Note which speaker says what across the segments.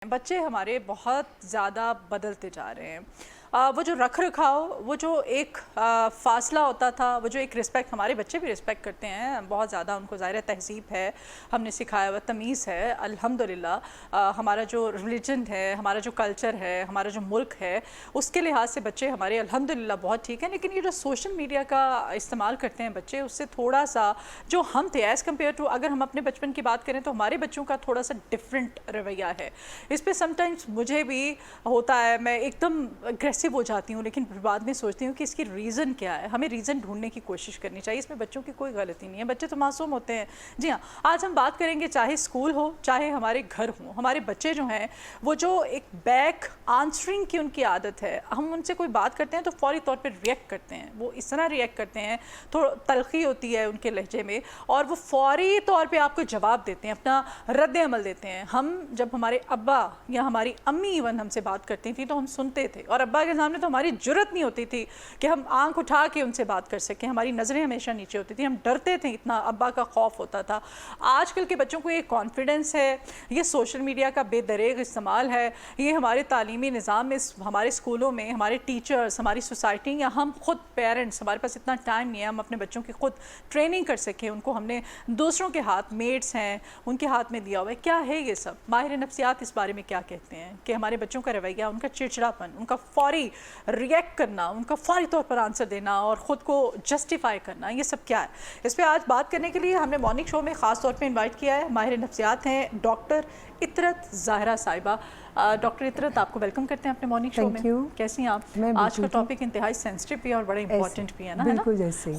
Speaker 1: بچے ہمارے بہت زیادہ بدلتے جا رہے ہیں۔ وہ جو رکھ رکھاؤ، وہ جو ایک فاصلہ ہوتا تھا، وہ جو ایک رسپیکٹ، ہمارے بچے بھی رسپیکٹ کرتے ہیں بہت زیادہ، ان کو ظاہر تہذیب ہے، ہم نے سکھایا ہوا تمیز ہے الحمدللہ۔ ہمارا جو ریلیجن ہے، ہمارا جو کلچر ہے، ہمارا جو ملک ہے، اس کے لحاظ سے بچے ہمارے الحمدللہ بہت ٹھیک ہیں۔ لیکن یہ جو سوشل میڈیا کا استعمال کرتے ہیں بچے، اس سے تھوڑا سا جو ہم تھے ایز کمپیئر ٹو، اگر ہم اپنے بچپن کی بات کریں تو ہمارے بچوں کا تھوڑا سا ڈفرینٹ رویہ ہے۔ اس پہ سم ٹائمز مجھے بھی ہوتا ہے، میں ایک دم اگریسو ہو جاتی ہوں، لیکن بعد میں سوچتی ہوں کہ اس کی ریزن کیا ہے، ہمیں ریزن ڈھونڈنے کی کوشش کرنی چاہیے۔ اس میں بچوں کی کوئی غلطی نہیں ہے، بچے تو معصوم ہوتے ہیں۔ جی ہاں، آج ہم بات کریں گے چاہے اسکول ہو چاہے ہمارے گھر ہوں، ہمارے بچے جو ہیں وہ جو ایک بیک آنسرنگ کی ان کی عادت ہے، ہم ان سے کوئی بات کرتے ہیں تو فوری طور پہ ریئیکٹ کرتے ہیں، وہ اس طرح ریئیکٹ کرتے ہیں، تھوڑا تلخی ہوتی ہے ان کے لہجے میں، اور وہ فوری طور پہ آپ کو جواب دیتے ہیں، اپنا رد عمل دیتے ہیں۔ ہم جب ہمارے ابا یا ہماری امی ایون ہم سے بات کرتی تھیں تو ہم سنتے تھے، اور ابا کے سامنے تو ہماری جرت نہیں ہوتی تھی کہ ہم آنکھ اٹھا کے ان سے بات کر سکیں، ہماری نظریں ہمیشہ نیچے ہوتی تھیں، ہم ڈرتے تھے، اتنا ابا کا خوف ہوتا تھا۔ آج کل کے بچوں کو یہ کانفیڈنس ہے، یہ سوشل میڈیا کا بے دریغ استعمال ہے، یہ ہمارے تعلیمی نظام میں، ہمارے اسکولوں میں، ہمارے ٹیچرز، ہماری سوسائٹی یا ہم خود پیرنٹس، ہمارے پاس اتنا ٹائم نہیں ہے ہم اپنے بچوں کی خود ٹریننگ کر سکیں، ان کو ہم نے دوسروں کے ہاتھ، میڈس ہیں ان کے ہاتھ میں دیا ہوا ہے۔ کیا ہے یہ سب؟ ماہر نفسیات اس بارے میں کیا کہتے ہیں کہ ہمارے بچوں کا رویہ، ان کا چڑچڑاپن، ان کا فوری ریئیکٹ کرنا، ان کا فوری طور پر آنسر دینا اور خود کو جسٹیفائی کرنا، یہ سب کیا ہے؟ اس پہ آج بات کرنے کے لیے ہم نے مارننگ شو میں خاص طور پہ انوائٹ کیا ہے ماہر نفسیات ہیں ڈاکٹر اطرت ظاہرہ صاحبہ۔ ڈاکٹر اطرت، آپ کو ویلکم کرتے ہیں اپنے مارننگ شو میں۔ کیسی ہیں آپ؟ آج کا ٹاپک انتہائی سینسٹیو بھی ہے اور بڑا امپورٹنٹ بھی ہے نا،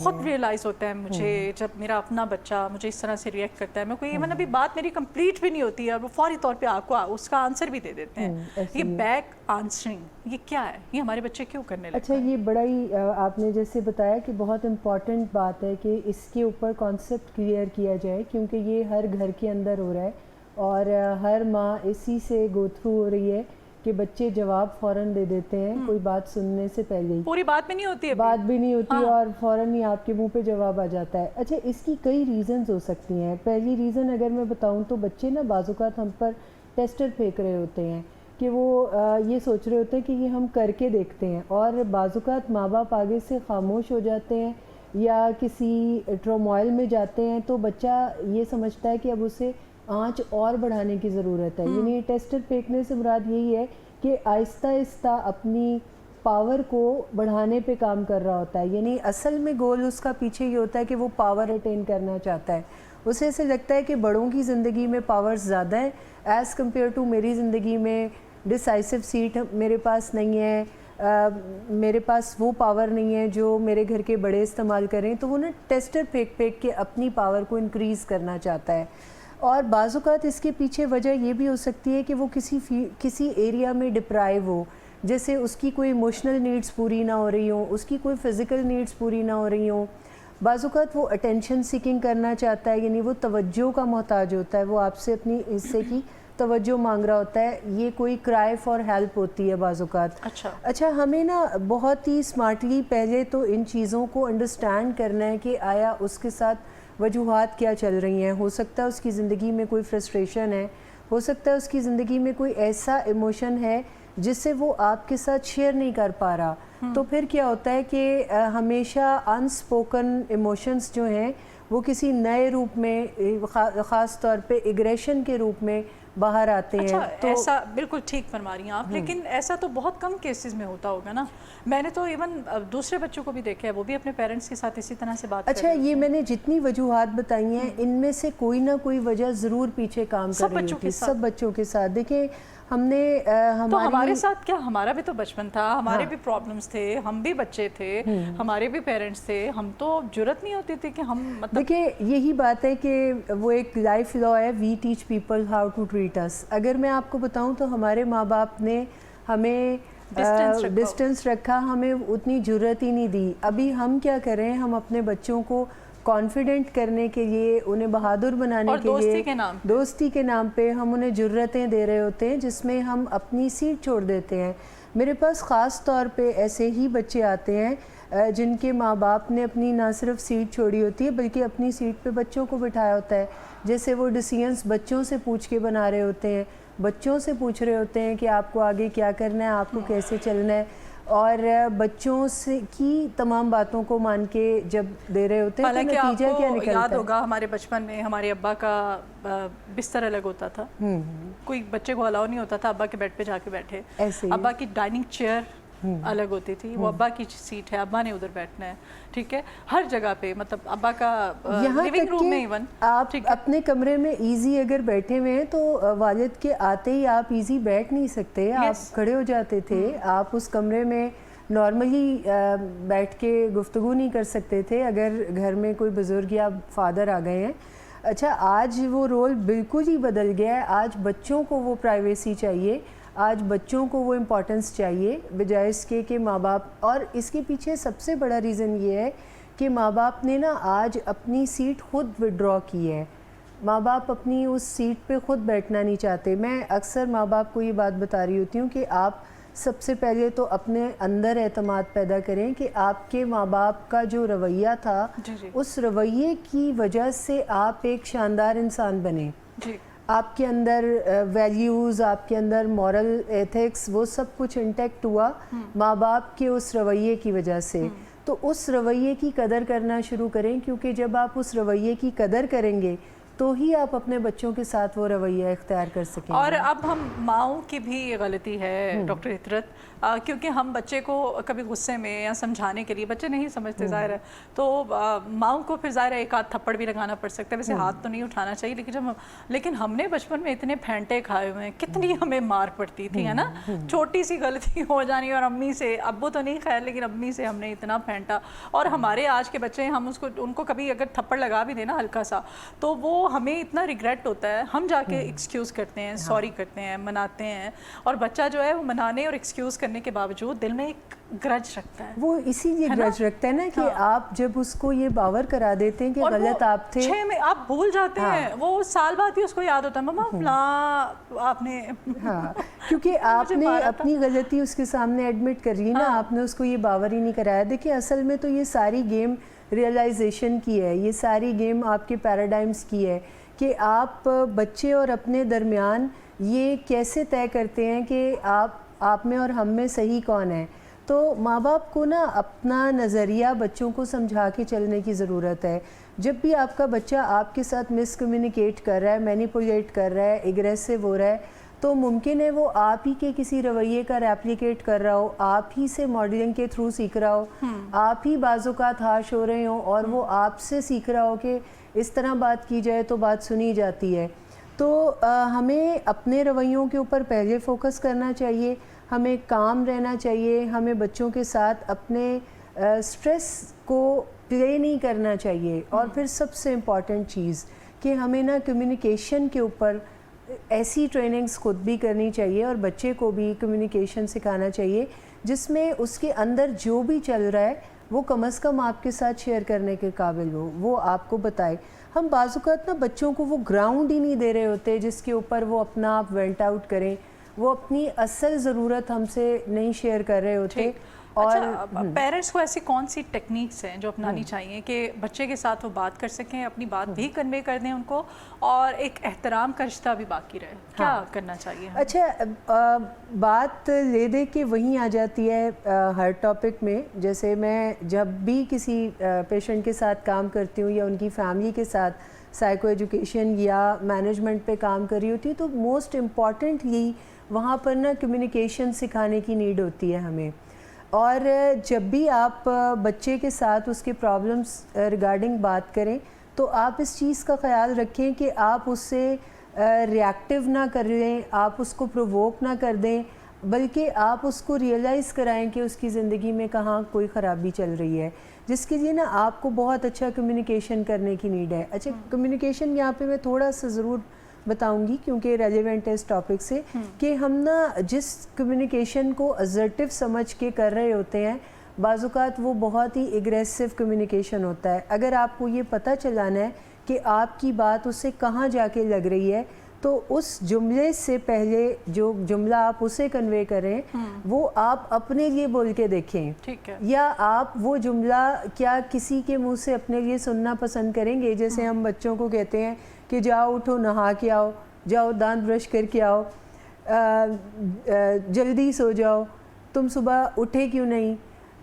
Speaker 1: خود ریئلائز ہوتا ہے مجھے جب میرا اپنا بچہ مجھے اس طرح سے ریئیکٹ کرتا ہے، میں کوئی ایون ابھی بات میری کمپلیٹ بھی نہیں ہوتی ہے اور وہ فوری طور پہ آپ کو اس کا آنسر بھی دے دیتے ہیں۔ یہ بیک آنسرنگ یہ کیا ہے؟ یہ ہمارے بچے کیوں کرنے لگتے ہیں؟
Speaker 2: اچھا، یہ بڑا ہی آپ نے جیسے بتایا کہ بہت امپورٹنٹ بات ہے کہ اس کے اوپر کانسیپٹ کلیئر کیا جائے، کیونکہ یہ ہر گھر کے اندر ہو رہا ہے اور ہر ماں اسی سے گو تھرو ہو رہی ہے کہ بچے جواب فوراً دے دیتے ہیں کوئی بات سننے سے پہلے ہی،
Speaker 1: پوری بات بھی نہیں ہوتی ہے،
Speaker 2: بات بھی نہیں ہوتی اور فوراً ہی آپ کے منہ پہ جواب آ جاتا ہے۔ اچھا، اس کی کئی ریزنز ہو سکتی ہیں۔ پہلی ریزن اگر میں بتاؤں تو بچے نا بعض اوقات ہم پر ٹیسٹر پھینک رہے ہوتے ہیں کہ وہ یہ سوچ رہے ہوتے ہیں کہ یہ ہم کر کے دیکھتے ہیں، اور بعض اوقات ماں باپ آگے سے خاموش ہو جاتے ہیں یا کسی ٹرومائل میں جاتے ہیں تو بچہ یہ سمجھتا ہے کہ اب اسے آنچ اور بڑھانے کی ضرورت ہے۔ یعنی ٹیسٹر پھینکنے سے مراد یہی ہے کہ آہستہ آہستہ اپنی پاور کو بڑھانے پہ کام کر رہا ہوتا ہے، یعنی اصل میں گول اس کا پیچھے یہ ہوتا ہے کہ وہ پاور اٹین کرنا چاہتا ہے۔ اسے ایسے لگتا ہے کہ بڑوں کی زندگی میں پاور زیادہ ہے ایز کمپیئر ٹو میری زندگی میں ڈیسائسو سیٹ میرے پاس نہیں ہے، میرے پاس وہ پاور نہیں ہے جو میرے گھر کے بڑے استعمال کریں، تو وہ نا ٹیسٹر پھینک پھینک کے اپنی پاور کو انکریز کرنا چاہتا ہے۔ اور بعض اوقات اس کے پیچھے وجہ یہ بھی ہو سکتی ہے کہ وہ کسی ایریا میں ڈپرائیو ہو، جیسے اس کی کوئی ایموشنل نیڈز پوری نہ ہو رہی ہوں، اس کی کوئی فزیکل نیڈز پوری نہ ہو رہی ہوں۔ بعض اوقات وہ اٹینشن سیکنگ کرنا چاہتا ہے، یعنی وہ توجہ کا محتاج ہوتا ہے، وہ آپ سے اپنی حصے کی توجہ مانگ رہا ہوتا ہے، یہ کوئی کرائے فار ہیلپ ہوتی ہے بعض اوقات۔ اچھا، ہمیں نا بہت ہی اسمارٹلی پہلے تو ان چیزوں کو انڈرسٹینڈ کرنا ہے کہ آیا اس کے ساتھ وجوہات کیا چل رہی ہیں۔ ہو سکتا ہے اس کی زندگی میں کوئی فرسٹریشن ہے، ہو سکتا ہے اس کی زندگی میں کوئی ایسا ایموشن ہے جس سے وہ آپ کے ساتھ شیئر نہیں کر پا رہا، تو پھر کیا ہوتا ہے کہ ہمیشہ انسپوکن ایموشنز جو ہیں وہ کسی نئے روپ میں، خاص طور پہ ایگریشن کے روپ میں باہر آتے ہیں۔
Speaker 1: تو ایسا بالکل ٹھیک فرما رہی ہیں آپ، لیکن ایسا تو بہت کم کیسز میں ہوتا ہوگا نا؟ میں نے تو ایون دوسرے بچوں کو بھی دیکھا ہے، وہ بھی اپنے پیرنٹس کے ساتھ اسی طرح سے بات کرتے ہیں۔
Speaker 2: اچھا، یہ میں نے جتنی وجوہات بتائی ہیں ان میں سے کوئی نہ کوئی وجہ ضرور پیچھے کام کر رہی ہوتی ہے سب بچوں کے ساتھ۔ دیکھیں، ہم نے
Speaker 1: تو ہمارے ساتھ کیا، ہمارا بھی تو بچپن تھا، ہمارے بھی پرابلمز تھے، ہم بھی بچے تھے، ہمارے بھی پیرنٹس تھے، ہم تو جرت نہیں ہوتی تھی کہ ہم
Speaker 2: دیکھیں، یہی بات ہے کہ وہ ایک لائف لا ہے، we teach people how to treat us. اگر میں آپ کو بتاؤں تو ہمارے ماں باپ نے ہمیں ڈسٹنس رکھا، ہمیں اتنی جرت ہی نہیں دی۔ ابھی ہم کیا کریں، ہم اپنے بچوں کو کانفیڈنٹ کرنے کے لیے، انہیں بہادر بنانے کے لیے، دوستی کے نام پہ ہم انہیں جرتیں دے رہے ہوتے ہیں جس میں ہم اپنی سیٹ چھوڑ دیتے ہیں۔ میرے پاس خاص طور پہ ایسے ہی بچے آتے ہیں جن کے ماں باپ نے اپنی نہ صرف سیٹ چھوڑی ہوتی ہے بلکہ اپنی سیٹ پہ بچوں کو بٹھایا ہوتا ہے، جیسے وہ ڈیسیژنز بچوں سے پوچھ کے بنا رہے ہوتے ہیں۔ بچوں سے پوچھ رہے ہوتے ہیں کہ آپ کو آگے کیا کرنا ہے, آپ کو کیسے چلنا ہے, اور بچوں سے کی تمام باتوں کو مان کے جب دے رہے ہوتے ہیں تو نتیجہ کیا نکلتا ہے.
Speaker 1: یاد ہوگا ہمارے بچپن میں ہمارے ابا کا بستر الگ ہوتا تھا, کوئی بچے کو الاؤ نہیں ہوتا تھا ابا کے بیڈ پہ جا کے بیٹھے. ابا کی ڈائننگ چیئر الگ ہوتی تھی, وہ ابا کی سیٹ ہے, ابا نے ادھر بیٹھنا ہے, ٹھیک ہے, ہر جگہ پہ مطلب ابا کا لیونگ روم میں ایون
Speaker 2: آپ اپنے کمرے میں ایزی اگر بیٹھے ہوئے ہیں تو والد کے آتے ہی آپ ایزی بیٹھ نہیں سکتے, آپ کھڑے ہو جاتے تھے, آپ اس کمرے میں نارملی بیٹھ کے گفتگو نہیں کر سکتے تھے اگر گھر میں کوئی بزرگ یا فادر آ گئے ہیں. اچھا آج وہ رول بالکل ہی بدل گیا ہے, آج بچوں کو وہ پرائیویسی چاہیے, آج بچوں کو وہ امپورٹنس چاہیے بجائے اس کے کہ ماں باپ, اور اس کے پیچھے سب سے بڑا ریزن یہ ہے کہ ماں باپ نے نا آج اپنی سیٹ خود وڈرا کی ہے, ماں باپ اپنی اس سیٹ پہ خود بیٹھنا نہیں چاہتے. میں اکثر ماں باپ کو یہ بات بتا رہی ہوتی ہوں کہ آپ سب سے پہلے تو اپنے اندر اعتماد پیدا کریں کہ آپ کے ماں باپ کا جو رویہ تھا اس رویے کی وجہ سے آپ ایک شاندار انسان بنیں, آپ کے اندر ویلیوز, آپ کے اندر مورل ایتھکس, وہ سب کچھ انٹیکٹ ہوا ماں باپ کے اس رویے کی وجہ سے. تو اس رویے کی قدر کرنا شروع کریں, کیونکہ جب آپ اس رویے کی قدر کریں گے تو ہی آپ اپنے بچوں کے ساتھ وہ رویہ اختیار کر سکیں.
Speaker 1: اور اب ہم ماؤں کی بھی یہ غلطی ہے ڈاکٹر عطرت, کیونکہ ہم بچے کو کبھی غصے میں یا سمجھانے کے لیے, بچے نہیں سمجھتے ظاہر ہے, تو ماؤں کو پھر ظاہر ہے ایک آدھ تھپڑ بھی لگانا پڑ سکتا ہے, ویسے ہاتھ تو نہیں اٹھانا چاہیے, لیکن ہم نے بچپن میں اتنے پھینٹے کھائے ہوئے ہیں, کتنی ہمیں مار پڑتی تھی ہے نا, چھوٹی سی غلطی ہو جانی اور امی سے, ابو تو نہیں خیر لیکن امی سے ہم نے اتنا پھینٹا. اور ہمارے آج کے بچے ہم ان کو کبھی اگر تھپڑ لگا بھی دینا ہلکا سا تو وہ ہمیں اتنا ریگریٹ ہوتا ہے, ہم جا کے ایکسکیوز کرتے ہیں, سوری کرتے ہیں, مناتے ہیں, اور بچہ جو ہے وہ منانے اور ایکسکیوز کرنے کے باوجود دل میں ایک گرج رکھتا ہے.
Speaker 2: وہ اسی لیے گرج رکھتا ہے نا کہ آپ جب اس کو یہ باور کرا دیتے ہیں کہ غلط آپ تھے,
Speaker 1: 6 میں آپ بھول جاتے ہیں, وہ سال بعد ہی اس کو یاد ہوتا ہے مما فلاں آپ نے,
Speaker 2: کیونکہ آپ نے اپنی غلطی اس کے سامنے ایڈمٹ کر لی نا, آپ نے اس کو یہ باور ہی نہیں کرایا. دیکھیں اصل میں تو یہ ساری گیم ریئلائزیشن کی ہے, یہ ساری گیم آپ کے پیراڈائمز کی ہے کہ آپ بچے اور اپنے درمیان یہ کیسے طے کرتے ہیں کہ آپ میں اور ہم میں صحیح کون ہے. تو ماں باپ کو نا اپنا نظریہ بچوں کو سمجھا کے چلنے کی ضرورت ہے. جب بھی آپ کا بچہ آپ کے ساتھ مس کمیونیکیٹ کر رہا ہے, مینیپولیٹ کر رہا ہے, ایگریسو ہو رہا ہے, تو ممکن ہے وہ آپ ہی کے کسی رویے کا ریپلیکیٹ کر رہا ہو, آپ ہی سے ماڈلنگ کے تھرو سیکھ رہا ہو, آپ ہی بعض اوقات ہارش ہو رہے ہوں اور وہ آپ سے سیکھ رہا ہو کہ اس طرح بات کی جائے تو بات سنی جاتی ہے. تو ہمیں اپنے رویوں کے اوپر پہلے فوکس کرنا چاہیے, ہمیں کام رہنا چاہیے, ہمیں بچوں کے ساتھ اپنے سٹریس کو پلے نہیں کرنا چاہیے. اور پھر سب سے امپورٹنٹ چیز کہ ہمیں نا کمیونیکیشن کے اوپر ایسی ٹریننگز خود بھی کرنی چاہیے اور بچے کو بھی کمیونیکیشن سکھانا چاہیے جس میں اس کے اندر جو بھی چل رہا ہے وہ کم از کم آپ کے ساتھ شیئر کرنے کے قابل ہو, وہ آپ کو بتائے. ہم بعض اوقات نا بچوں کو وہ گراؤنڈ ہی نہیں دے رہے ہوتے جس کے اوپر وہ اپنا آپ وینٹ آؤٹ کریں, وہ اپنی اصل ضرورت ہم سے نہیں شیئر کر رہے ہوتے.
Speaker 1: اور پیرنٹس کو ایسی کون سی ٹیکنیکس ہیں جو اپنانی چاہیے کہ بچے کے ساتھ وہ بات کر سکیں, اپنی بات بھی کنوے کر دیں ان کو, اور ایک احترام کا رشتہ بھی باقی رہے, کیا کرنا چاہیے؟
Speaker 2: اچھا بات لے دے کے وہیں آ جاتی ہے ہر ٹاپک میں. جیسے میں جب بھی کسی پیشنٹ کے ساتھ کام کرتی ہوں یا ان کی فیملی کے ساتھ سائیکو ایجوکیشن یا مینجمنٹ پہ کام کر رہی ہوتی ہوں تو موسٹ امپورٹنٹلی وہاں پر نا کمیونیکیشن سکھانے کی نیڈ ہوتی ہے ہمیں. اور جب بھی آپ بچے کے ساتھ اس کے پرابلمس ریگارڈنگ بات کریں تو آپ اس چیز کا خیال رکھیں کہ آپ اس سے ریئیکٹیو نہ کر لیں, آپ اس کو پرووک نہ کر دیں, بلکہ آپ اس کو ریئلائز کرائیں کہ اس کی زندگی میں کہاں کوئی خرابی چل رہی ہے, جس کے لیے نا آپ کو بہت اچھا کمیونیکیشن کرنے کی نیڈ ہے. اچھا کمیونیکیشن یہاں پہ میں تھوڑا سا ضرور بتاؤں گی کیونکہ ریلیونٹ ہے اس ٹاپک سے, کہ ہم نا جس کمیونیکیشن کو assertive سمجھ کے کر رہے ہوتے ہیں بعض اوقات وہ بہت ہی ایگریسو کمیونیکیشن ہوتا ہے. اگر آپ کو یہ پتہ چلانا ہے کہ آپ کی بات اسے کہاں جا کے لگ رہی ہے تو اس جملے سے پہلے جو جملہ آپ اسے کنوے کریں وہ آپ اپنے لیے بول کے دیکھیں, یا آپ وہ جملہ کیا کسی کے منہ سے اپنے لیے سننا پسند کریں گے. جیسے ہم بچوں کو کہتے ہیں کہ جاؤ اٹھو نہا کے آؤ, جاؤ دانت برش کر کے آؤ, جلدی سو جاؤ, تم صبح اٹھے کیوں نہیں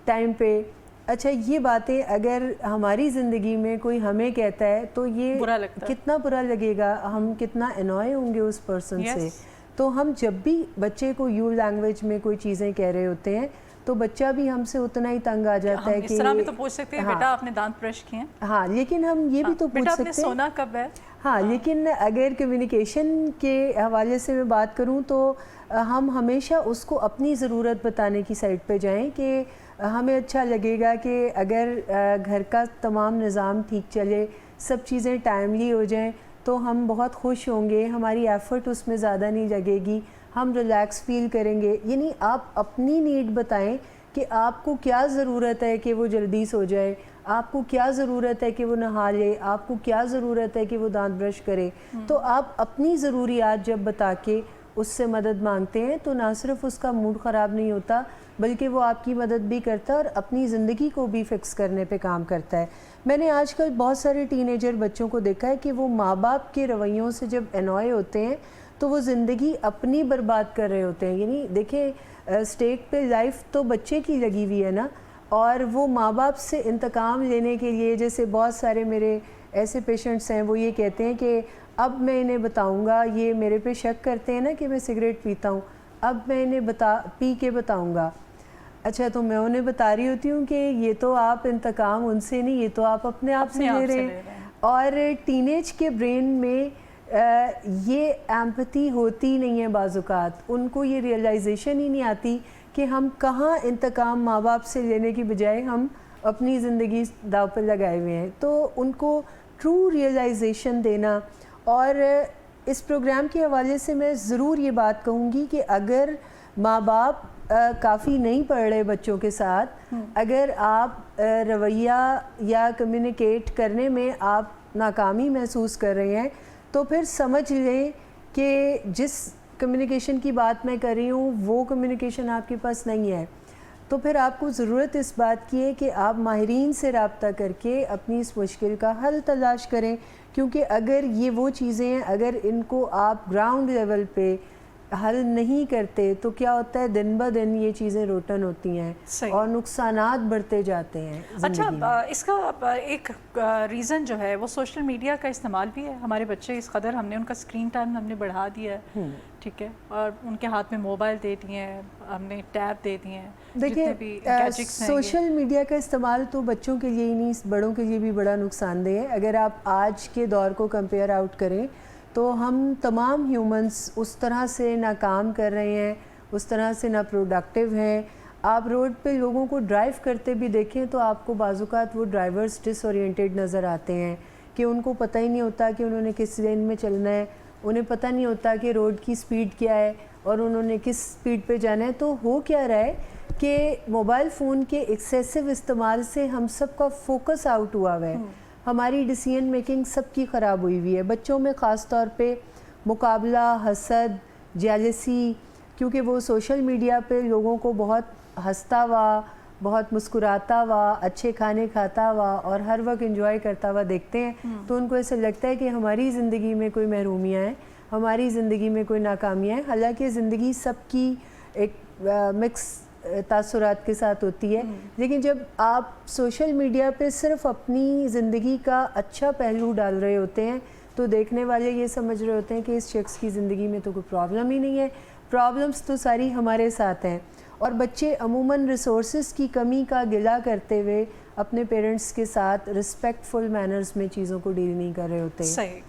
Speaker 2: ٹائم پہ. اچھا یہ باتیں اگر ہماری زندگی میں کوئی ہمیں کہتا ہے تو یہ کتنا برا لگے گا, ہم کتنا انوائے ہوں گے اس پرسن سے. تو ہم جب بھی بچے کو یو لینگویج میں کوئی چیزیں کہہ رہے ہوتے ہیں تو بچہ بھی ہم سے اتنا ہی تنگ آ جاتا ہے کہ
Speaker 1: اس طرح بھی تو پوچھ سکتے ہیں بیٹا آپ نے دانت برش کیے ہیں.
Speaker 2: ہاں لیکن ہم یہ بھی تو پوچھ سکتے ہیں
Speaker 1: بیٹا آپ نے سونا کب ہے.
Speaker 2: ہاں لیکن اگر کمیونیکیشن کے حوالے سے میں بات کروں تو ہم ہمیشہ اس کو اپنی ضرورت بتانے کی سائڈ پہ جائیں کہ ہمیں اچھا لگے گا کہ اگر گھر کا تمام نظام ٹھیک چلے, سب چیزیں ٹائملی ہو جائیں تو ہم بہت خوش ہوں گے, ہماری ایفرٹ اس میں زیادہ نہیں لگے گی, ہم ریلیکس فیل کریں گے. یعنی آپ اپنی نیڈ بتائیں کہ آپ کو کیا ضرورت ہے کہ وہ جلدی سو جائے, آپ کو کیا ضرورت ہے کہ وہ نہا لے, آپ کو کیا ضرورت ہے کہ وہ دانت برش کرے. تو آپ اپنی ضروریات جب بتا کے اس سے مدد مانگتے ہیں تو نہ صرف اس کا موڈ خراب نہیں ہوتا بلکہ وہ آپ کی مدد بھی کرتا ہے اور اپنی زندگی کو بھی فکس کرنے پہ کام کرتا ہے. میں نے آج کل بہت سارے ٹین ایجر بچوں کو دیکھا ہے کہ وہ ماں باپ کے رویوں سے جب انوائے ہوتے ہیں تو وہ زندگی اپنی برباد کر رہے ہوتے ہیں. یعنی دیکھیں اسٹیک پہ لائف تو بچے کی لگی ہوئی ہے نا, اور وہ ماں باپ سے انتقام لینے کے لیے, جیسے بہت سارے میرے ایسے پیشنٹس ہیں وہ یہ کہتے ہیں کہ اب میں انہیں بتاؤں گا, یہ میرے پہ شک کرتے ہیں نا کہ میں سگریٹ پیتا ہوں, اب میں انہیں پی کے بتاؤں گا. اچھا تو میں انہیں بتا رہی ہوتی ہوں کہ یہ تو آپ انتقام ان سے نہیں, یہ تو آپ اپنے آپ سے لے رہے ہیں. اور ٹین ایج کے برین میں یہ ایمپتھی ہوتی نہیں ہے بعض اوقات, ان کو یہ ریئلائزیشن ہی نہیں آتی کہ ہم کہاں انتقام ماں باپ سے لینے کی بجائے ہم اپنی زندگی داؤ پر لگائے ہوئے ہیں. تو ان کو ٹرو ریئلائزیشن دینا. اور اس پروگرام کے حوالے سے میں ضرور یہ بات کہوں گی کہ اگر ماں باپ کافی نہیں پڑھ رہے بچوں کے ساتھ, اگر آپ رویہ یا کمیونیکیٹ کرنے میں آپ ناکامی محسوس کر رہے ہیں تو پھر سمجھ لیں کہ جس کمیونیکیشن کی بات میں کر رہی ہوں وہ کمیونیکیشن آپ کے پاس نہیں ہے. تو پھر آپ کو ضرورت اس بات کی ہے کہ آپ ماہرین سے رابطہ کر کے اپنی اس مشکل کا حل تلاش کریں, کیونکہ اگر یہ وہ چیزیں ہیں اگر ان کو آپ گراؤنڈ لیول پہ حل نہیں کرتے تو کیا ہوتا ہے, دن بہ دن یہ چیزیں روٹن ہوتی ہیں اور نقصانات بڑھتے جاتے ہیں.
Speaker 1: اچھا اس کا ایک ریزن جو ہے وہ سوشل میڈیا کا استعمال بھی ہے. ہمارے بچے اس قدر ہم نے ان کا اسکرین ٹائم ہم نے بڑھا دیا ہے, ٹھیک ہے, اور ان کے ہاتھ میں موبائل دے دیے ہیں, ہم نے ٹیب دے دیے ہیں.
Speaker 2: دیکھیں سوشل میڈیا کا استعمال تو بچوں کے لیے ہی نہیں بڑوں کے لیے بھی بڑا نقصان دہ ہے. اگر آپ آج کے دور کو کمپیئر آؤٹ کریں تو ہم تمام ہیومنز اس طرح سے نہ کام کر رہے ہیں, اس طرح سے نہ پروڈکٹیو ہیں. آپ روڈ پہ لوگوں کو ڈرائیو کرتے بھی دیکھیں تو آپ کو بعض اوقات وہ ڈرائیورز ڈس اورینٹیڈ نظر آتے ہیں کہ ان کو پتہ ہی نہیں ہوتا کہ انہوں نے کس لین میں چلنا ہے, انہیں پتہ نہیں ہوتا کہ روڈ کی سپیڈ کیا ہے اور انہوں نے کس سپیڈ پہ جانا ہے. تو ہو کیا رہا ہے کہ موبائل فون کے ایکسیسو استعمال سے ہم سب کا فوکس آؤٹ ہوا ہوا ہے, ہماری ڈیسیژن میکنگ سب کی خراب ہوئی ہوئی ہے. بچوں میں خاص طور پہ مقابلہ, حسد, جیلسی, کیونکہ وہ سوشل میڈیا پہ لوگوں کو بہت ہنستا ہوا, بہت مسکراتا ہوا, اچھے کھانے کھاتا ہوا اور ہر وقت انجوائے کرتا ہوا دیکھتے ہیں تو ان کو ایسا لگتا ہے کہ ہماری زندگی میں کوئی محرومیاں ہیں, ہماری زندگی میں کوئی ناکامیاں ہیں. حالانکہ زندگی سب کی ایک مکس تاثرات کے ساتھ ہوتی ہے. لیکن جب آپ سوشل میڈیا پہ صرف اپنی زندگی کا اچھا پہلو ڈال رہے ہوتے ہیں تو دیکھنے والے یہ سمجھ رہے ہوتے ہیں کہ اس شخص کی زندگی میں تو کوئی پرابلم ہی نہیں ہے, پرابلمس تو ساری ہمارے ساتھ ہیں. اور بچے عموماً ریسورسز کی کمی کا گلہ کرتے ہوئے اپنے پیرنٹس کے ساتھ رسپیکٹ فل مینرز میں چیزوں کو ڈیل نہیں کر رہے ہوتے.
Speaker 1: صحیح.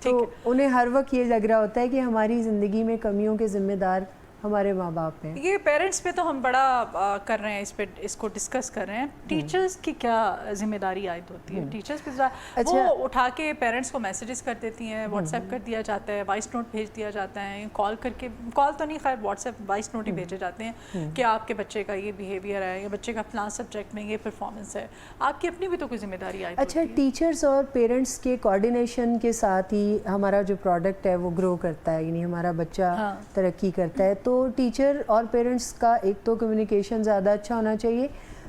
Speaker 2: تو انہیں ہر وقت یہ لگ رہا ہوتا ہے کہ ہماری زندگی میں کمیوں کے ذمہ دار ہمارے ماں باپ ہیں.
Speaker 1: یہ پیرنٹس پہ تو ہم بڑا کر رہے ہیں, اس کو ڈسکس کر رہے ہیں. ٹیچرز کی کیا ذمہ داری عائد ہوتی ہے؟ ٹیچرز پہ وہ اٹھا کے پیرنٹس کو میسیجز کر دیتی ہیں, واٹس ایپ کر دیا جاتا ہے, وائس نوٹ بھیج دیا جاتا ہے, کال کر کے, کال تو نہیں خیر واٹس ایپ وائس نوٹ ہی بھیجے جاتے ہیں کہ آپ کے بچے کا یہ بیہیویئر ہے یا بچے کا فلاں سبجیکٹ میں یہ پرفارمنس ہے. آپ کی اپنی بھی تو کوئی ذمہ داری عائد ہوتی ہے.
Speaker 2: اچھا ٹیچرز اور پیرنٹس کے کوآرڈینیشن کے ساتھ ہی ہمارا جو پروڈکٹ ہے وہ گرو کرتا ہے, یعنی ہمارا بچہ ترقی کرتا ہے. تو ٹیچر اور پیرنٹس کا ایک تو کمیونیکیشن زیادہ اچھا ہونا چاہیے.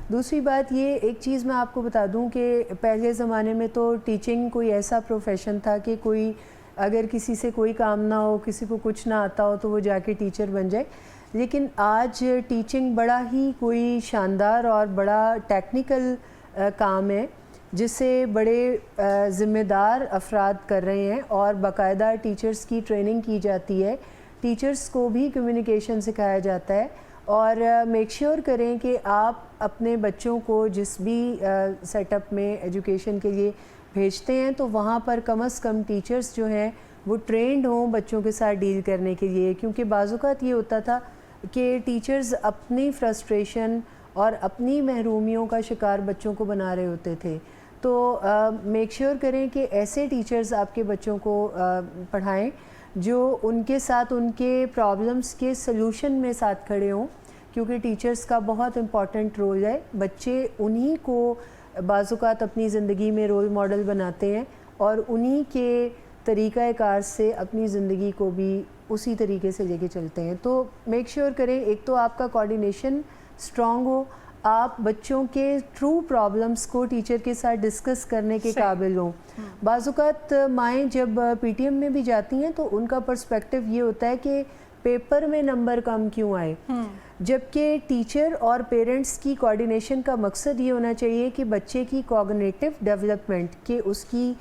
Speaker 2: دوسری بات یہ ایک چیز میں آپ کو بتا دوں کہ پہلے زمانے میں تو ٹیچنگ کوئی ایسا پروفیشن تھا کہ کوئی اگر کسی سے کوئی کام نہ ہو, کسی کو کچھ نہ آتا ہو تو وہ جا کے ٹیچر بن جائے. لیکن آج ٹیچنگ بڑا ہی کوئی شاندار اور بڑا ٹیکنیکل کام ہے جسے بڑے ذمہ دار افراد کر رہے ہیں, اور باقاعدہ ٹیچرز کی ٹریننگ کی جاتی ہے, ٹیچرز کو بھی کمیونیکیشن سکھایا جاتا ہے. اور میک شیور کریں کہ آپ اپنے بچوں کو جس بھی سیٹ اپ میں ایجوکیشن کے لیے بھیجتے ہیں تو وہاں پر کم از کم ٹیچرز جو ہیں وہ ٹرینڈ ہوں بچوں کے ساتھ ڈیل کرنے کے لیے. کیونکہ بعض اوقات یہ ہوتا تھا کہ ٹیچرز اپنی فرسٹریشن اور اپنی محرومیوں کا شکار بچوں کو بنا رہے ہوتے تھے. تو میک شیور کریں کہ ایسے ٹیچرز آپ کے بچوں کو پڑھائیں جو ان کے ساتھ ان کے پرابلمس کے سلوشن میں ساتھ کھڑے ہوں, کیونکہ ٹیچرز کا بہت امپورٹنٹ رول ہے. بچے انہی کو بعض اوقات اپنی زندگی میں رول ماڈل بناتے ہیں اور انہی کے طریقہ کار سے اپنی زندگی کو بھی اسی طریقے سے لے کے چلتے ہیں. تو میک شیور کریں ایک تو آپ کا کوآرڈینیشن اسٹرانگ ہو, آپ بچوں کے ٹرو پرابلمس کو ٹیچر کے ساتھ ڈسکس کرنے کے قابل ہوں. بعض اوقات مائیں جب پی ٹی ایم میں بھی جاتی ہیں تو ان کا پرسپیکٹو یہ ہوتا ہے کہ پیپر میں نمبر کم کیوں آئے, جبکہ ٹیچر اور پیرنٹس کی کوآرڈینیشن کا مقصد یہ ہونا چاہیے کہ بچے کی کوگنیٹو ڈیولپمنٹ, کہ اس کی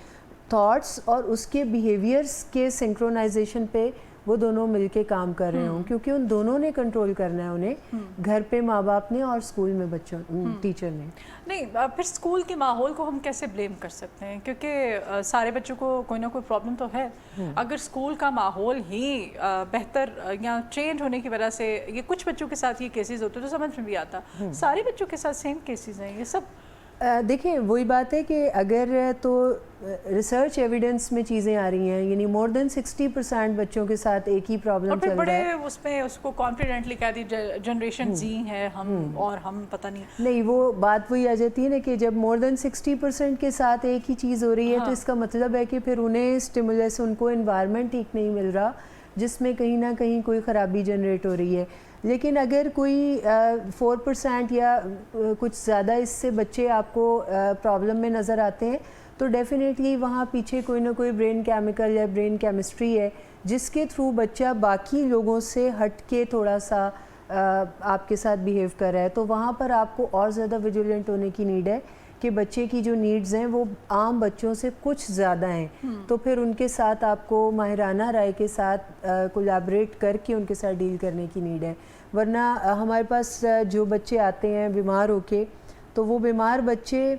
Speaker 2: تھاٹس اور اس کے بیہیویئرس کے سنکرونائزیشن پہ وہ دونوں مل کے کام کر رہے ہوں, کیونکہ ان دونوں نے کنٹرول کرنا ہے انہیں, گھر پہ ماں باپ نے اور اسکول میں بچوں ٹیچر نے.
Speaker 1: نہیں, پھر اسکول کے ماحول کو ہم کیسے بلیم کر سکتے ہیں, کیونکہ سارے بچوں کو کوئی نہ کوئی پرابلم تو ہے. اگر اسکول کا ماحول ہی بہتر یا چینج ہونے کی وجہ سے یہ کچھ بچوں کے ساتھ یہ کیسز ہوتے تو سمجھ میں بھی آتا, سارے بچوں کے ساتھ سیم کیسز ہیں یہ سب.
Speaker 2: دیکھیں وہی بات ہے کہ اگر تو ریسرچ ایویڈنس میں چیزیں آ رہی ہیں, یعنی مور دین 60% بچوں کے ساتھ ایک ہی پرابلم چل رہا ہے.
Speaker 1: اس میں اس کو کانفیڈنٹلی کہہ دی جنریشن زی ہے ہم, اور ہم پتہ نہیں
Speaker 2: وہ بات وہی آ جاتی ہے نا کہ جب مور دین 60% کے ساتھ ایک ہی چیز ہو رہی ہے تو اس کا مطلب ہے کہ پھر انہیں اسٹیمولس, ان کو انوائرمنٹ ٹھیک نہیں مل رہا جس میں کہیں نہ کہیں کوئی خرابی جنریٹ ہو رہی ہے. لیکن اگر کوئی 4% یا کچھ زیادہ اس سے بچے آپ کو پرابلم میں نظر آتے ہیں تو ڈیفینیٹلی وہاں پیچھے کوئی نہ کوئی برین کیمیکل یا برین کیمسٹری ہے جس کے تھرو بچہ باقی لوگوں سے ہٹ کے تھوڑا سا آپ کے ساتھ بیہیو کر رہا ہے. تو وہاں پر آپ کو اور زیادہ ویجیلنٹ ہونے کی نیڈ ہے کہ بچے کی جو نیڈز ہیں وہ عام بچوں سے کچھ زیادہ ہیں. تو پھر ان کے ساتھ آپ کو ماہرانہ رائے کے ساتھ کولیبریٹ کر کے ان کے ساتھ ڈیل کرنے کی نیڈ ہے. ورنہ ہمارے پاس جو بچے آتے ہیں بیمار ہو کے, تو وہ بیمار بچے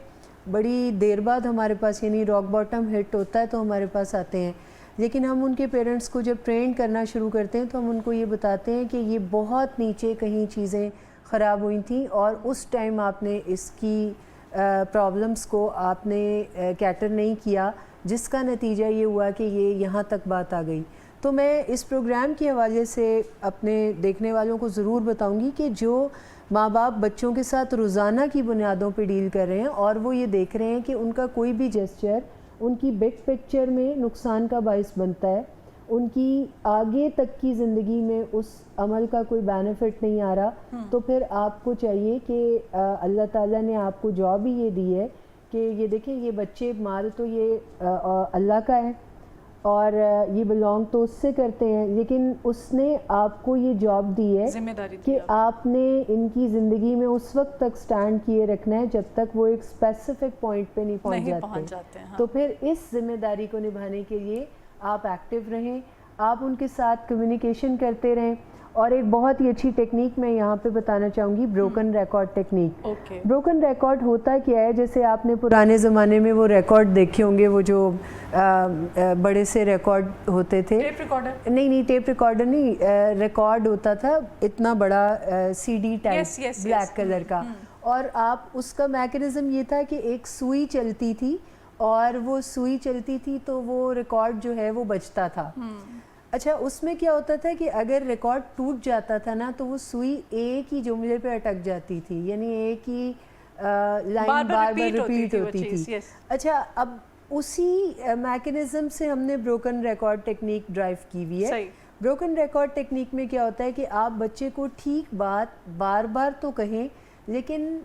Speaker 2: بڑی دیر بعد ہمارے پاس, یعنی راک باٹم ہٹ ہوتا ہے تو ہمارے پاس آتے ہیں. لیکن ہم ان کے پیرنٹس کو جب ٹرین کرنا شروع کرتے ہیں تو ہم ان کو یہ بتاتے ہیں کہ یہ بہت نیچے کہیں چیزیں خراب ہوئی تھیں اور اس ٹائم آپ نے اس کی پرابلمس کو آپ نے کیٹر نہیں کیا, جس کا نتیجہ یہ ہوا کہ یہ یہاں تک بات آ گئی. تو میں اس پروگرام کے حوالے سے اپنے دیکھنے والوں کو ضرور بتاؤں گی کہ جو ماں باپ بچوں کے ساتھ روزانہ کی بنیادوں پہ ڈیل کر رہے ہیں اور وہ یہ دیکھ رہے ہیں کہ ان کا کوئی بھی جیسچر ان کی بگ پکچر میں نقصان کا باعث بنتا ہے, ان کی آگے تک کی زندگی میں اس عمل کا کوئی بینیفٹ نہیں آ رہا, تو پھر آپ کو چاہیے کہ اللہ تعالیٰ نے آپ کو جاب ہی یہ دی ہے کہ یہ دیکھیں یہ بچے مال تو یہ اللہ کا ہے اور یہ بلانگ تو اس سے کرتے ہیں, لیکن اس نے آپ کو یہ جاب دی ہے
Speaker 1: ذمہ داری
Speaker 2: کہ آپ نے ان کی زندگی میں اس وقت تک سٹینڈ کیے رکھنا ہے جب تک وہ ایک اسپیسیفک پوائنٹ پہ نہیں پہنچ جاتے. تو پھر اس ذمہ داری کو نبھانے کے لیے آپ ایکٹیو رہیں, آپ ان کے ساتھ کمیونیکیشن کرتے رہیں. اور ایک بہت ہی اچھی ٹیکنیک میں یہاں پہ بتانا چاہوں گی, broken record technique. Broken record ہوتا کیا ہے, جیسے آپ نے پرانے زمانے میں وہ ریکارڈ دیکھے ہوں گے, وہ جو بڑے سے ریکارڈ ہوتے تھے,
Speaker 1: ٹیپ ریکارڈر
Speaker 2: نہیں ٹیپ ریکارڈر نہیں, ریکارڈ ہوتا تھا اتنا بڑا C D type black colour کا, اور آپ اس کا میکینزم یہ تھا کہ ایک سوئی چلتی تھی اور وہ سوئی چلتی تھی تو وہ ریکارڈ جو ہے وہ بجتا تھا. اچھا اس میں کیا ہوتا تھا کہ اگر ریکارڈ ٹوٹ جاتا تھا نا تو وہ سوئی ایک ہی جملے پہ اٹک جاتی تھی, یعنی ایک ہی لائن بار بار ریپیٹ ہوتی تھی. اچھا اب اسی میکینزم سے ہم نے بروکن ریکارڈ ٹیکنیک ڈرائیو کی ہوئی ہے. بروکن ریکارڈ ٹیکنیک میں کیا ہوتا ہے کہ آپ بچے کو ٹھیک بات بار بار تو کہیں, لیکن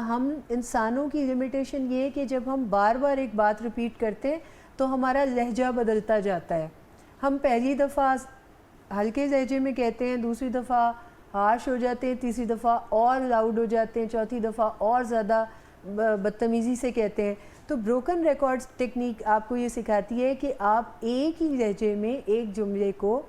Speaker 2: ہم انسانوں کی لمیٹیشن یہ ہے کہ جب ہم بار بار ایک بات ریپیٹ کرتے ہیں تو ہمارا لہجہ بدلتا جاتا ہے. ہم پہلی دفعہ ہلکے لہجے میں کہتے ہیں، دوسری دفعہ ہارش ہو جاتے ہیں، تیسری دفعہ اور لاؤڈ ہو جاتے ہیں، چوتھی دفعہ اور زیادہ بدتمیزی سے کہتے ہیں. تو بروکن ریکارڈز ٹیکنیک آپ کو یہ سکھاتی ہے کہ آپ ایک ہی لہجے میں ایک جملے کو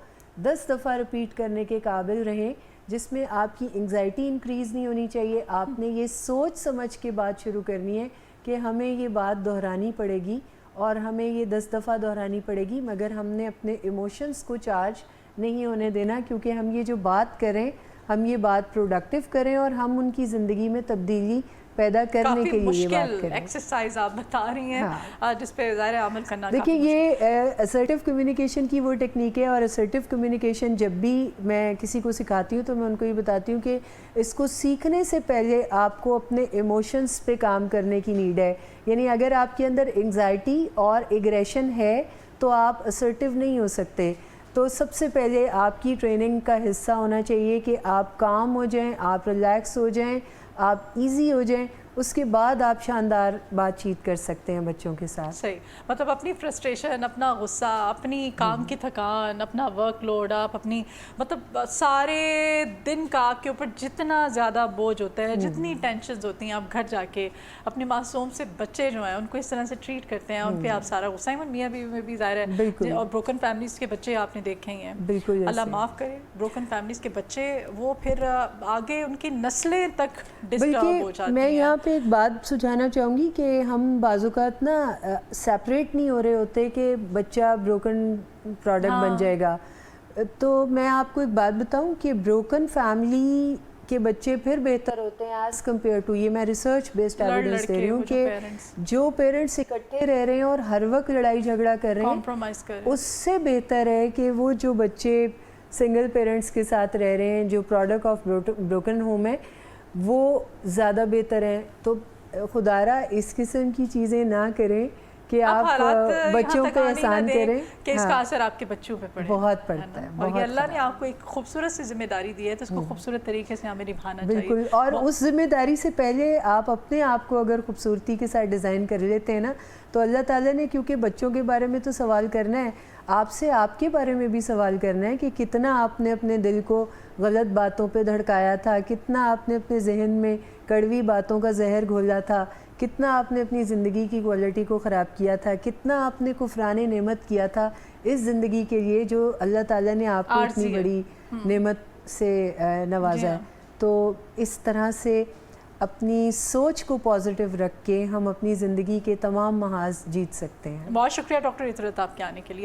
Speaker 2: 10 دفعہ رپیٹ کرنے کے قابل رہیں، جس میں آپ کی انگزائٹی انکریز نہیں ہونی چاہیے. آپ نے یہ سوچ سمجھ کے بات شروع کرنی ہے کہ ہمیں یہ بات دہرانی پڑے گی اور ہمیں یہ 10 دفعہ دہرانی پڑے گی، مگر ہم نے اپنے ایموشنز کو چارج نہیں ہونے دینا، کیونکہ ہم یہ جو بات کریں ہم یہ بات پروڈکٹیو کریں اور ہم ان کی زندگی میں تبدیلی پیدا کرنے کے لیے یہ بات
Speaker 1: مشکل
Speaker 2: کریں.
Speaker 1: ایکسرسائز آپ بتا رہی ہیں جس پہ ظاہر عمل کرنا.
Speaker 2: دیکھیں یہ اسرٹیو کمیونیکیشن کی وہ ٹیکنیک ہے، اور اسرٹیو کمیونیکیشن جب بھی میں کسی کو سکھاتی ہوں تو میں ان کو یہ بتاتی ہوں کہ اس کو سیکھنے سے پہلے آپ کو اپنے ایموشنز پہ کام کرنے کی نیڈ ہے. یعنی اگر آپ کے اندر انگزائٹی اور ایگریشن ہے تو آپ اسرٹیو نہیں ہو سکتے. تو سب سے پہلے آپ کی ٹریننگ کا حصہ ہونا چاہیے کہ آپ کام ہو جائیں، آپ ریلیکس ہو جائیں، آپ ایزی ہو جائیں، اس کے بعد آپ شاندار بات چیت کر سکتے ہیں بچوں کے ساتھ.
Speaker 1: صحیح، مطلب اپنی فرسٹریشن، اپنا غصہ، اپنی کام کی تھکان، اپنا ورک لوڈ، آپ اپنی مطلب سارے دن کا آپ کے اوپر جتنا زیادہ بوجھ ہوتا ہے، جتنی ٹینشنز ہوتی ہیں، آپ گھر جا کے اپنے معصوم سے بچے جو ہیں ان کو اس طرح سے ٹریٹ کرتے ہیں، ان پہ آپ سارا غصہ، ایون میاں بیوی میں بھی ظاہر ہے، اور بروکن فیملیز کے بچے آپ نے دیکھے ہی ہیں.
Speaker 2: بالکل
Speaker 1: اللہ معاف کرے، بروکن فیملیز کے بچے وہ پھر آگے ان کی نسلیں تک ڈسٹرب ہو جاتی ہیں.
Speaker 2: میں یہاں پہ ایک بات سجھانا چاہوں گی کہ ہم بعض اوقات نا سیپریٹ نہیں ہو رہے ہوتے کہ بچہ بروکن پروڈکٹ بن جائے گا. تو میں آپ کو ایک بات بتاؤں کہ بروکن فیملی کے بچے پھر بہتر ہوتے ہیں ایز کمپیئر ٹو، یہ میں ریسرچ بیسڈ ایویڈنس دے رہی ہوں کہ جو پیرنٹس اکٹھے رہ رہے ہیں اور ہر وقت لڑائی جھگڑا کر رہے ہیں، اس سے بہتر ہے کہ وہ جو بچے سنگل پیرنٹس کے ساتھ رہ رہے ہیں جو پروڈکٹ آف بروکن ہوم ہے وہ زیادہ بہتر ہیں. تو خدارہ اس قسم کی چیزیں نہ کریں کہ آپ بچوں پہ احسان کریں
Speaker 1: کہ اس کا اثر آپ کے بچوں پہ پڑے.
Speaker 2: بہت پڑتا ہے،
Speaker 1: اور یہ اللہ نے آپ کو ایک خوبصورت سی ذمہ داری دی ہے تو اس کو خوبصورت طریقے سے ہمیں نبھانا چاہیے.
Speaker 2: بالکل، اور اس ذمہ داری سے پہلے آپ اپنے آپ کو اگر خوبصورتی کے ساتھ ڈیزائن کر لیتے ہیں نا تو اللہ تعالیٰ نے، کیونکہ بچوں کے بارے میں تو سوال کرنا ہے، آپ سے آپ کے بارے میں بھی سوال کرنا ہے کہ کتنا آپ نے اپنے دل کو غلط باتوں پہ دھڑکایا تھا، کتنا آپ نے اپنے ذہن میں کڑوی باتوں کا زہر گھولا تھا، کتنا آپ نے اپنی زندگی کی کوالٹی کو خراب کیا تھا، کتنا آپ نے کفران نعمت کیا تھا اس زندگی کے لیے جو اللہ تعالیٰ نے آپ کو اتنی بڑی نعمت سے نوازا ہے. تو اس طرح سے اپنی سوچ کو پازیٹیو رکھ کے ہم اپنی زندگی کے تمام محاذ جیت سکتے ہیں.
Speaker 1: بہت شکریہ ڈاکٹر اطرت آپ کے آنے کے لیے.